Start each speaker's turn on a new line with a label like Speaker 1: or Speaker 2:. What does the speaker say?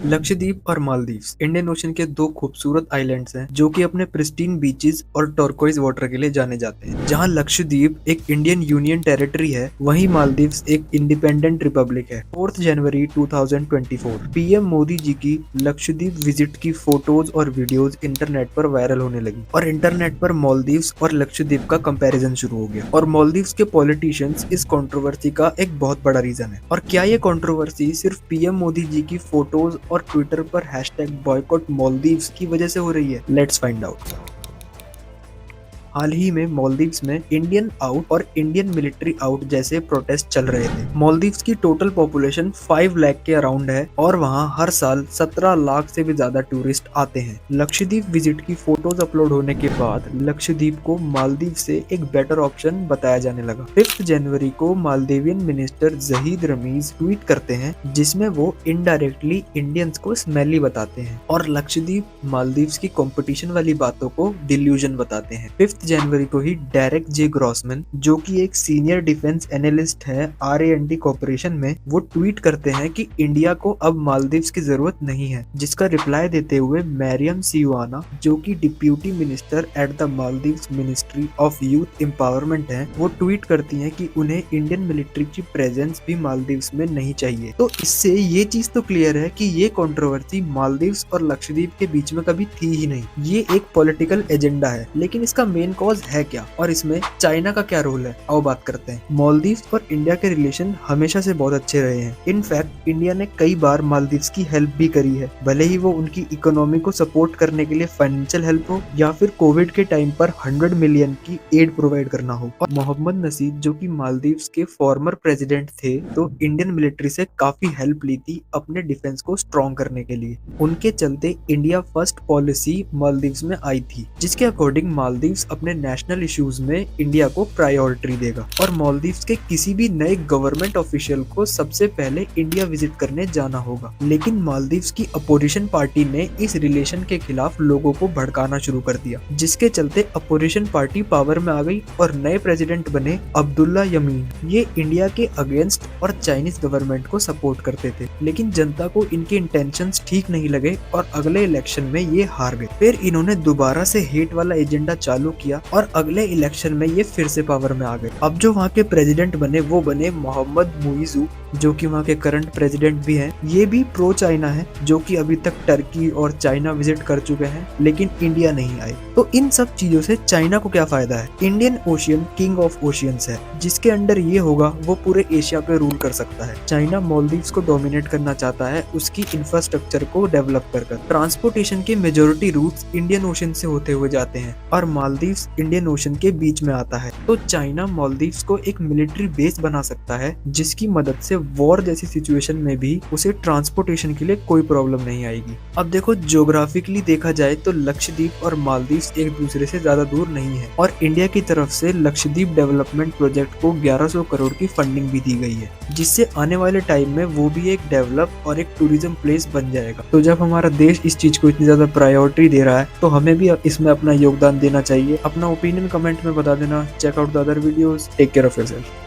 Speaker 1: लक्षद्वीप और Maldives Indian ocean के दो खूबसूरत आइलैंड्स हैं जो कि अपने प्रिस्टीन बीचेस और टर्कोइज वाटर के लिए जाने जाते हैं। जहां लक्षद्वीप एक इंडियन यूनियन टेरिटरी है, वहीं मालदीव्स एक इंडिपेंडेंट रिपब्लिक है। 4 जनवरी 2024 पीएम मोदी जी की लक्षद्वीप विजिट की फोटोज और वीडियोस इंटरनेट पर वायरल होने लगी और इंटरनेट पर मालदीव्स और लक्षद्वीप का कंपैरिजन शुरू हो गया। और मालदीव्स के पॉलिटिशियंस इस कंट्रोवर्सी का एक बहुत बड़ा रीजन है। और क्या ये कंट्रोवर्सी सिर्फ पीएम मोदी जी की फोटोज और ट्विटर पर #बॉयकॉट मालदीव्स की वजह से हो रही है? Let's find out. हाल ही में मालदीव्स में इंडियन आउट और इंडियन मिलिट्री आउट जैसे प्रोटेस्ट चल रहे थे। मालदीव्स की टोटल पॉपुलेशन 5 लाख के अराउंड है और वहां हर साल 17 लाख से भी ज्यादा टूरिस्ट आते हैं। लक्षद्वीप विजिट की फोटोज अपलोड होने के बाद लक्षद्वीप को मालदीव से एक बेटर ऑप्शन बताया जाने लगा। 5 जनवरी को मालदीवियन मिनिस्टर जहीद रमीज ट्वीट करते हैं जिसमें वो इनडायरेक्टली इंडियंस को स्मेली बताते हैं और लक्षद्वीप मालदीव्स की कंपटीशन वाली बातों को डिल्यूजन बताते हैं। 5 जनवरी को ही डेरेक जे ग्रॉसमैन, जो कि एक सीनियर डिफेंस एनालिस्ट है RAND कॉर्पोरेशन में, वो ट्वीट करते हैं कि इंडिया को अब मालदीव्स की जरूरत नहीं है, जिसका रिप्लाई देते हुए मैरियम सियुआना, जो कि deputy minister at the Maldives ministry of youth empowerment है, वो ट्वीट करती हैं कि उन्हें इंडियन मिलिट्री की प्रेजेंस भी मालदीव्स में नहीं चाहिए। तो इससे ये चीज तो क्लियर है कि ये कंट्रोवर्सी मालदीव्स और लक्षद्वीप के बीच में कभी थी ही नहीं। ये एक पॉलिटिकल एजेंडा है, लेकिन इसका मेन कॉज है क्या और इसमें चाइना का क्या रोल है, आओ बात करते हैं। मालदीव्स और इंडिया के रिलेशन हमेशा से बहुत अच्छे रहे हैं। इनफैक्ट इंडिया ने कई बार मालदीव्स की हेल्प भी करी है, भले ही वो उनकी इकोनॉमी को सपोर्ट करने के लिए फाइनेंशियल हेल्प हो या फिर कोविड के टाइम पर 100 मिलियन की एड प्रोवाइड करना हो। और मोहम्मद नसीद, जो कि मालदीव्स के फॉर्मर प्रेसिडेंट थे, तो इंडियन मिलिट्री से काफी हेल्प ली थी अपने डिफेंस को स्ट्रॉन्ग करने के लिए। उनके चलते इंडिया फर्स्ट पॉलिसी मालदीव्स में आई थी, जिसके अकॉर्डिंग मालदीव्स अपने नेशनल इश्यूज में इंडिया को प्रायोरिटी देगा और मालदीव्स के किसी भी नए गवर्नमेंट ऑफिशियल को सबसे पहले इंडिया विजिट करने जाना होगा। लेकिन मालदीव्स की अपोजिशन पार्टी ने इस रिलेशन के खिलाफ लोगों को भड़काना शुरू कर दिया, जिसके चलते अपोजिशन पार्टी पावर में आ गई और नए प्रेसिडेंट बने अब्दुल्ला यमीन। ये इंडिया के अगेंस्ट और चाइनीज गवर्नमेंट को सपोर्ट करते थे, लेकिन जनता को इनके इंटेंशंस ठीक नहीं लगे और अगले इलेक्शन में ये हार गए। फिर इन्होंने दोबारा से हेट वाला एजेंडा चालू किया और अगले इलेक्शन में ये फिर से पावर में आ गए। अब जो वहाँ के प्रेसिडेंट बने वो बने मोहम्मद मुइजू, जो कि वहाँ के करंट प्रेसिडेंट भी हैं। ये भी प्रो चाइना है, जो कि अभी तक टर्की और चाइना विजिट कर चुके हैं, लेकिन इंडिया नहीं आए। तो इन सब चीजों से चाइना को क्या फायदा है? Indian ocean king of oceans है, जिसके अंडर ये होगा वो पूरे एशिया पे रूल कर सकता है। चाइना मालदीव्स को डोमिनेट करना चाहता है उसकी इंफ्रास्ट्रक्चर को डेवलप कर। ट्रांसपोर्टेशन के मेजोरिटी रूट्स इंडियन ओशन से होते हुए जाते हैं और मालदीव्स इंडियन ओशन के बीच में आता है। तो चाइना मालदीव्स को एक मिलिट्री बेस बना सकता है, जिसकी मदद से वॉर जैसी सिचुएशन में भी उसे ट्रांसपोर्टेशन के लिए कोई प्रॉब्लम नहीं आएगी। अब देखो, ज्योग्राफिकली देखा जाए तो लक्षद्वीप और मालदीव्स एक दूसरे से ज्यादा दूर नहीं है और इंडिया की तरफ से लक्षद्वीप डेवलपमेंट प्रोजेक्ट को 1100 करोड़ की फंडिंग भी दी गई है, जिससे आने वाले टाइम में वो भी एक डेवलप और एक टूरिज्म प्लेस बन जाएगा। तो जब हमारा देश इस चीज को इतनी ज्यादा प्रायोरिटी दे रहा है, तो हमें भी इसमें अपना योगदान देना चाहिए। अपना ओपिनियन कमेंट में बता देना। Check out the other videos. Take care of yourself.